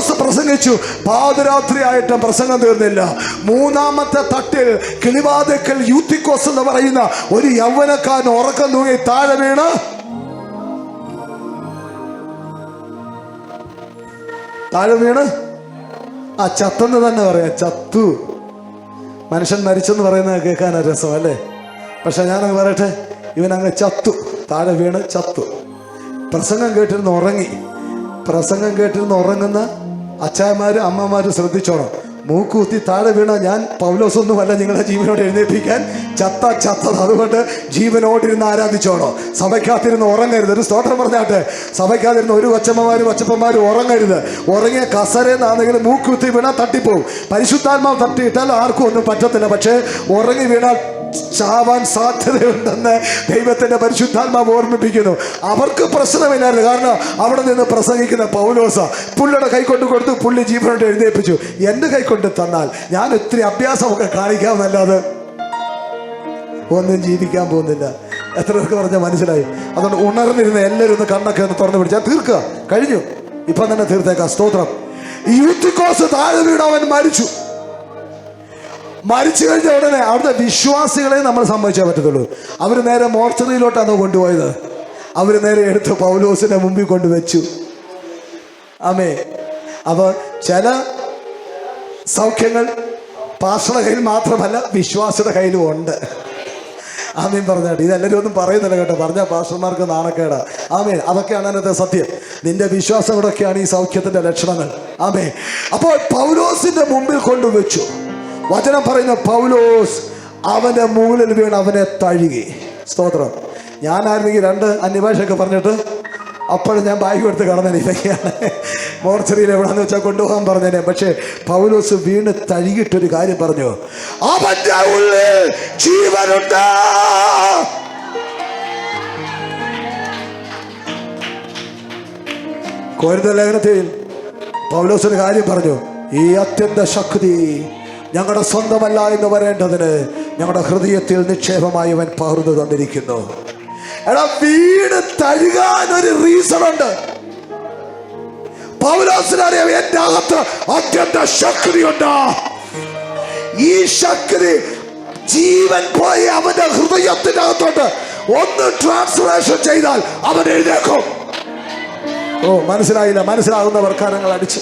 പൗലോസ് പ്രസംഗിച്ചു. പാതിരാത്രിയായിട്ടും പ്രസംഗം തീർന്നില്ല. മൂന്നാമത്തെ തട്ടിൽ കിളിവാതിക്കൽ യൂത്തിക്കോസ് എന്ന് പറയുന്ന ഒരു യൗവനക്കാരൻ ഉറക്കം തൂങ്ങി താഴെ വീണ് ആ ചത്തെന്ന് തന്നെ പറയാം. ചത്തു. മനുഷ്യൻ മരിച്ചെന്ന് പറയുന്നത് കേൾക്കാൻ രസം അല്ലേ? പക്ഷെ ഞാനങ്ങ് പറയട്ടെ, ഇവനങ്ങ് ചത്തു, താഴെ വീണ് ചത്തു. പ്രസംഗം കേട്ടിരുന്ന് ഉറങ്ങുന്ന അച്ചായന്മാരും അമ്മമാരും ശ്രദ്ധിച്ചോണം. മൂക്കുത്തി താഴെ വീണ ഞാൻ പൗലോസൊന്നുമല്ല നിങ്ങളെ ജീവനോട് എഴുന്നേൽപ്പിക്കാൻ. ചത്തത്. അതുകൊണ്ട് ജീവനോടിരുന്ന് ആരാധിച്ചോണോ. സഭയ്ക്കകത്തിരുന്ന് ഉറങ്ങരുത്. ഒരു സ്തോത്രം പറഞ്ഞാട്ടെ. സഭയ്ക്കകത്തിരുന്ന് ഒരു കൊച്ചമ്മമാരും ഉറങ്ങരുത്. ഉറങ്ങിയ കസരേന്നാണെങ്കിലും മൂക്കുത്തി വീണാൽ തട്ടിപ്പോവും. പരിശുദ്ധാത്മാവ് തട്ടിയിട്ടാൽ ആർക്കും ഒന്നും പറ്റത്തില്ല. പക്ഷേ ഉറങ്ങി വീണാൽ ചാവാൻ സാധ്യതയുണ്ടെന്ന് ദൈവത്തിന്റെ പരിശുദ്ധാത്മാവ് ഓർമ്മിപ്പിക്കുന്നു. അവർക്ക് പ്രശ്നമില്ലായിരുന്നു. കാരണം അവിടെ നിന്ന് പ്രസംഗിക്കുന്ന പൗലോസ പുള്ളിയുടെ കൈക്കൊണ്ട് കൊടുത്തു. പുള്ളി ജീവനോട് എഴുന്നേൽപ്പിച്ചു. എൻ്റെ കൈക്കൊണ്ട് തന്നാൽ ഞാൻ ഒത്തിരി അഭ്യാസമൊക്കെ കാണിക്കാമെന്നല്ലാതെ ഒന്നും ജീവിക്കാൻ പോകുന്നില്ല. എത്ര പേർക്ക് പറഞ്ഞാൽ മനസ്സിലായി? അതുകൊണ്ട് ഉണർന്നിരുന്ന എല്ലാവരും ഒന്ന് കണ്ണൊക്കെ ഒന്ന് തുറന്നു പിടിച്ചാൽ തീർക്കുക. കഴിഞ്ഞു. ഇപ്പം തന്നെ തീർത്തേക്കാം. സ്തോത്രം. യൂത്തിക്കോസ് താഴെ വീണ് അവൻ മരിച്ചു കഴിഞ്ഞ ഉടനെ അവിടുത്തെ വിശ്വാസികളെ നമ്മൾ സമ്മതിച്ചേ പറ്റത്തുള്ളൂ. അവർ നേരെ മോർച്ചറിയിലോട്ടാണ് കൊണ്ടുപോയത്. അവർ നേരെ എടുത്ത് പൗലോസിന്റെ മുമ്പിൽ കൊണ്ടുവച്ചു. ആമേ. അപ്പോൾ ചില സൗഖ്യങ്ങൾ പാസ്റ്ററുടെ കയ്യിൽ മാത്രമല്ല വിശ്വാസിയുടെ കയ്യിലും ഉണ്ട്. ആമീൻ പറഞ്ഞാട്ട്. ഇതെല്ലാവരും ഒന്നും പറയുന്നില്ല കേട്ടോ. പറഞ്ഞാൽ പാസ്റ്റർമാർക്ക് നാണക്കേടാ. ആമേൻ. അതൊക്കെയാണ് അതിനകത്തെ സത്യം. നിന്റെ വിശ്വാസം കൂടെയൊക്കെയാണ് ഈ സൗഖ്യത്തിന്റെ ലക്ഷണങ്ങൾ. ആമേ. അപ്പോൾ പൗലോസിന്റെ മുമ്പിൽ കൊണ്ടുവച്ചു. വചനം പറയുന്ന പൗലോസ് അവന്റെ മുകളിൽ വീണ് അവനെ തഴുകി. സ്തോത്രം. ഞാനായിരുന്നെങ്കിൽ 2 അന്യഭാഷയൊക്കെ പറഞ്ഞിട്ട് അപ്പോഴും ഞാൻ ബാഗ് എടുത്ത് കടന്നേനെ. ഇതൊക്കെയാണ് മോർച്ചറിയിൽ എവിടെയാണെന്ന് വെച്ചാൽ കൊണ്ടുപോകാൻ പറഞ്ഞേനെ. പക്ഷേ പൗലോസ് വീണ് തഴുകിയിട്ടൊരു കാര്യം പറഞ്ഞു. അവന്റെ ഉള്ളിൽ ജീവനുണ്ട്. കൊരിന്ത്യർ ലേഖനത്തിൽ പൗലോസ് ഒരു കാര്യം പറഞ്ഞു. ഈ അത്യന്ത ശക്തി ഞങ്ങളുടെ സ്വന്തമല്ല എന്ന് പറയേണ്ടതിന് ഞങ്ങളുടെ ഹൃദയത്തിൽ നിക്ഷേപമായി അവൻ പകർന്നു തന്നിരിക്കുന്നു. എടാ, വീട് തഴുകാൻ ഒരു റീസൺ ഉണ്ട്. പൗലോസിനറിയാം എന്റെ അകത്ത് അത്യന്ത ശക്തിയുണ്ട്. ഈ ശക്തി ജീവൻ പോയി അവന്റെ ഹൃദയത്തിന്റെ അകത്തോട്ട് ഒന്ന് ട്രാൻസ്ലേഷൻ ചെയ്താൽ അവൻ എഴുന്നേക്കും. ഓ, മനസ്സിലായില്ല? മനസ്സിലാകുന്നവർ കരങ്ങൾ അടിച്ച്.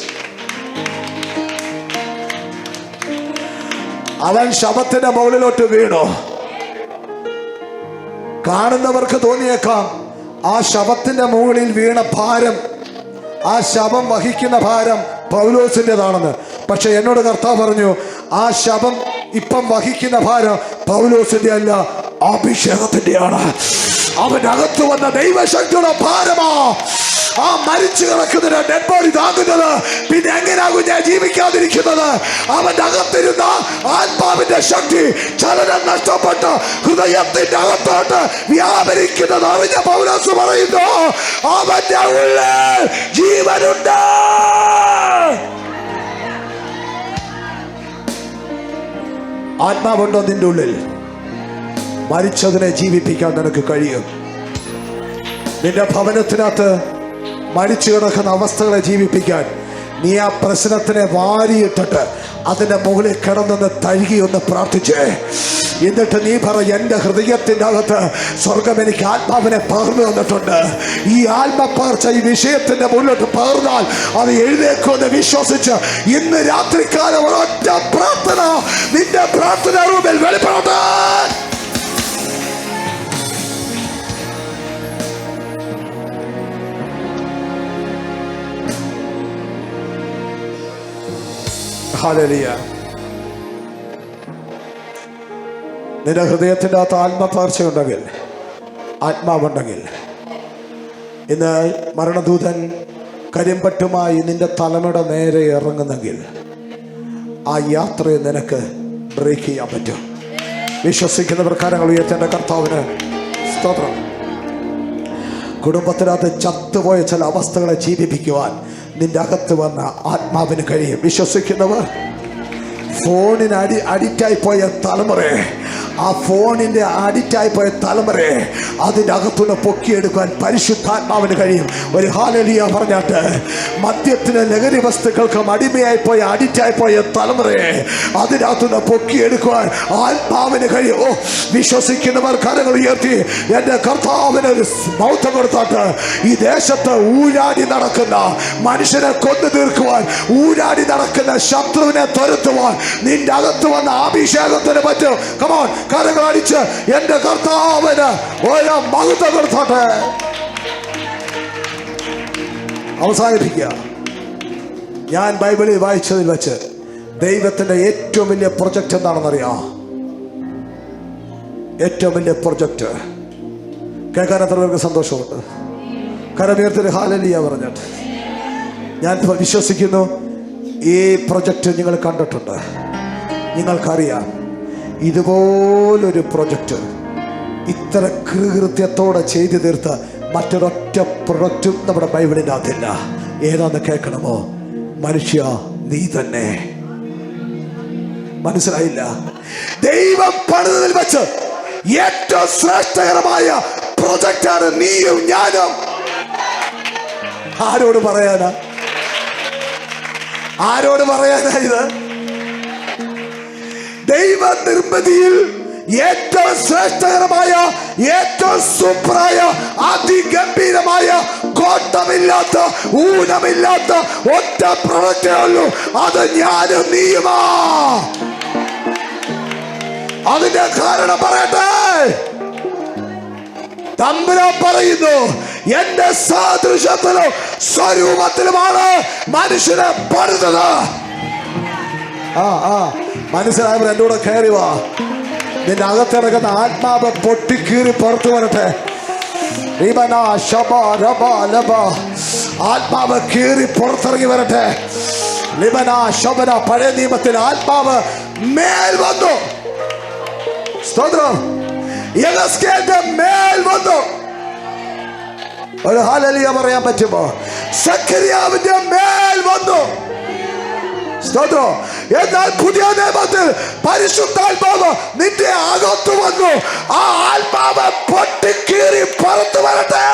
അവൻ ശവത്തിന്റെ മുകളിലോട്ട് വീണു. കാണുന്നവർക്ക് തോന്നിയേക്കാം ആ ശവത്തിന്റെ മുകളിൽ വീണ ഭാരം, ആ ശവം വഹിക്കുന്ന ഭാരം പൗലോസിൻ്റെതാണെന്ന്. പക്ഷെ എന്നോട് കർത്താവ് പറഞ്ഞു, ആ ശവം ഇപ്പം വഹിക്കുന്ന ഭാരം പൗലോസിന്റെ അല്ല, അഭിഷേകത്തിന്റെയാണ്. അവനകത്ത് വന്ന ദൈവശക്തിയുടെ ഭാരമാ ആ മരിച്ചു കിടക്കുന്നതിന് ഡെഡ് ബോഡി താങ്ങുന്നത്. പിന്നെ എങ്ങനെയാകും ഞാൻ ജീവിക്കാതിരിക്കുന്നത്? അവന്റെ അകത്തിരുന്ന ആത്മാവിന്റെ ശക്തി ചലനം നഷ്ടപ്പെട്ട് ഹൃദയത്തിന്റെ അകത്തോട്ട് വ്യാപരിക്കുന്നത് അറിഞ്ഞ പൗലോസ് പറയുന്നു, അവന്റെ ഉള്ളിൽ ജീവനുണ്ട്. ആത്മാവുണ്ടോ നിന്റെ ഉള്ളിൽ? മരിച്ചതിനെ ജീവിപ്പിക്കാൻ നിനക്ക് കഴിയും. നിന്റെ ഭവനത്തിനകത്ത് മരിച്ചു കിടക്കുന്ന അവസ്ഥകളെ ജീവിപ്പിക്കാൻ നീ ആ പ്രശ്നത്തിനെ വാരിയിട്ടിട്ട് അതിന്റെ മുകളിൽ കിടന്നൊന്ന് തഴുകി ഒന്ന് പ്രാർത്ഥിച്ചേ. എന്നിട്ട് നീ പറ, എന്റെ ഹൃദയത്തിന്റെ അകത്ത് സ്വർഗം എനിക്ക് ആത്മാവിനെ പകർന്നു തന്നിട്ടുണ്ട്. ഈ ആത്മപകർച്ച ഈ വിഷയത്തിന്റെ മുന്നിലോട്ട് പകർന്നാൽ അത് എഴുന്നേക്കുമെന്ന് വിശ്വസിച്ച് ഇന്ന് രാത്രികാലം ഒരൊറ്റ പ്രാർത്ഥന നിന്റെ പ്രാർത്ഥന റൂമിൽ വെളിപ്പെടട്ടെ. ഹല്ലേലൂയ. നിന്റെ ഹൃദയത്തിൻ്റെ അകത്ത് ആത്മപകർച്ചയുണ്ടെങ്കിൽ, ആത്മാവുണ്ടെങ്കിൽ, ഇന്ന് മരണദൂതൻ കരിമ്പട്ടുമായി നിന്റെ തലമുടെ നേരെ ഇറങ്ങുന്നെങ്കിൽ ആ യാത്രയെ നിനക്ക് ബ്രേക്ക് ചെയ്യാൻ പറ്റും. വിശ്വസിക്കുന്നവർ കരങ്ങൾ ഉയർത്തേണ്ട കർത്താവിന് സ്തോത്രം. കുടുംബത്തിനകത്ത് ചത്തുപോയ ചില അവസ്ഥകളെ ജീവിപ്പിക്കുവാൻ നിന്റെ അകത്ത് വന്ന ആത്മാവിന് കഴിയും. വിശ്വസിക്കുന്നവർ, ഫോണിന് അഡിക്റ്റായി പോയ തലമുറയെ ആ ഫോണിന്റെ അഡിക്റ്റായി പോയ തലമുറയെ അതിൻ്റെ അകത്തുനിന്ന് പൊക്കിയെടുക്കാൻ പരിശുദ്ധാത്മാവിന് കഴിയും. ഒരു ഹല്ലേലൂയ പറഞ്ഞാട്ട്. മദ്യത്തിന്, ലഹരി വസ്തുക്കൾക്കും അടിമയായി പോയ, അഡിക്റ്റായി പോയ തലമുറയെ അതിനകത്തുനിന്ന് പൊക്കിയെടുക്കുവാൻ ആത്മാവിന് കഴിയും. ഓ, വിശ്വസിക്കുന്നവർ കരങ്ങൾ ഉയർത്തി എൻ്റെ കർത്താവിന് ഒരു മൗത്തം കൊടുത്താട്ട് ഈ ദേശത്ത് ഊരാടി നടക്കുന്ന, മനുഷ്യനെ കൊന്നു തീർക്കുവാൻ ഊരാടി നടക്കുന്ന ശത്രുവിനെ തുരത്തുവാൻ നിന്റെ അകത്ത് വന്ന അഭിഷേകത്തിന് പറ്റും. കമോൺ, കരങ്ങൾ അടിച്ച് എൻ്റെ കർത്താവിന് ഒരു മഹത്വം കൊടുത്താട്ടെ. അവസാനിപ്പിക്കുക. ഞാൻ ബൈബിളിൽ വായിച്ചതിൽ വെച്ച് ദൈവത്തിന്റെ ഏറ്റവും വലിയ പ്രൊജക്റ്റ് എന്താണെന്നറിയാം? ഏറ്റവും വലിയ പ്രൊജക്റ്റ് കേൾക്കാൻ എത്ര പേർക്ക് സന്തോഷമുണ്ട്? കരമുയർത്തി ഹല്ലേലൂയ പറഞ്ഞിട്ട്. ഞാൻ വിശ്വസിക്കുന്നു ഈ പ്രൊജക്റ്റ് നിങ്ങൾ കണ്ടിട്ടുണ്ട്, നിങ്ങൾക്കറിയാം. ഇതുപോലൊരു പ്രൊജക്റ്റ് ഇത്ര കൃത്യത്തോടെ ചെയ്തു തീർത്ത മറ്റൊരൊറ്റ പ്രൊജക്റ്റും നമ്മുടെ ബൈബിളിൻ്റെ അകത്തില്ല. ഏതാന്ന് കേൾക്കണമോ? മനുഷ്യ നീ തന്നെ. മനസ്സിലായില്ല? ദൈവം പണിതതിൽ വെച്ച് ഏറ്റവും ശ്രേഷ്ഠകരമായ പ്രൊജക്റ്റാണ് നീയും ഞാനും. ആരോട് പറയാനാ? ആരോട് പറയാനാ ഇത്? ദൈവ നിർമ്മിതിയിൽ ഏറ്റവും ശ്രേഷ്ഠകരമായ, ഏറ്റവും സൂപ്പറായ, അതിഗംഭീരമായ, കോട്ടമില്ലാത്ത, ഊനമില്ലാത്ത ഒറ്റ പ്രൊജക്റ്റേ ഉള്ളൂ. അത് ഞാനും നീയുമാ. അതിന്റെ കാരണം പറയട്ടെ. തമ്പുരാൻ പറയുന്നു, എന്റെ സാദൃശ്യത്തിലും സ്വരൂപത്തിലുമാണ് മനുഷ്യനെ പണിതത്. മനസ്സിലായവർ എൻ്റെ കൂടെ കയറി വാ. നിന്റെ അകത്തിറങ്ങുന്ന ആത്മാവ് പൊട്ടിക്കീറി പുറത്തു വരട്ടെ. ആത്മാവ് കീറി പുറത്തിറങ്ങി വരട്ടെ. ലിബന ശബന. പഴയ നിയമത്തിൽ ആത്മാവ് മേൽ വന്നു. സ്തോത്രം. യെഹെസ്കേലിന്റെ മേൽ വന്നു. ഒരു ഹല്ലേലൂയ പറയാൻ പറ്റുമോ? സഖറിയാവിന്റെ മേൽ വന്നു. സ്തോത്രം. എന്നാൽ പുതിയ നിയമത്തിൽ പരിശുദ്ധാത്മാവ് നിന്റെ അകത്തു വന്നു. ആ ആത്മാവ് പൊട്ടിക്കീറി പുറത്തു വരട്ടെ.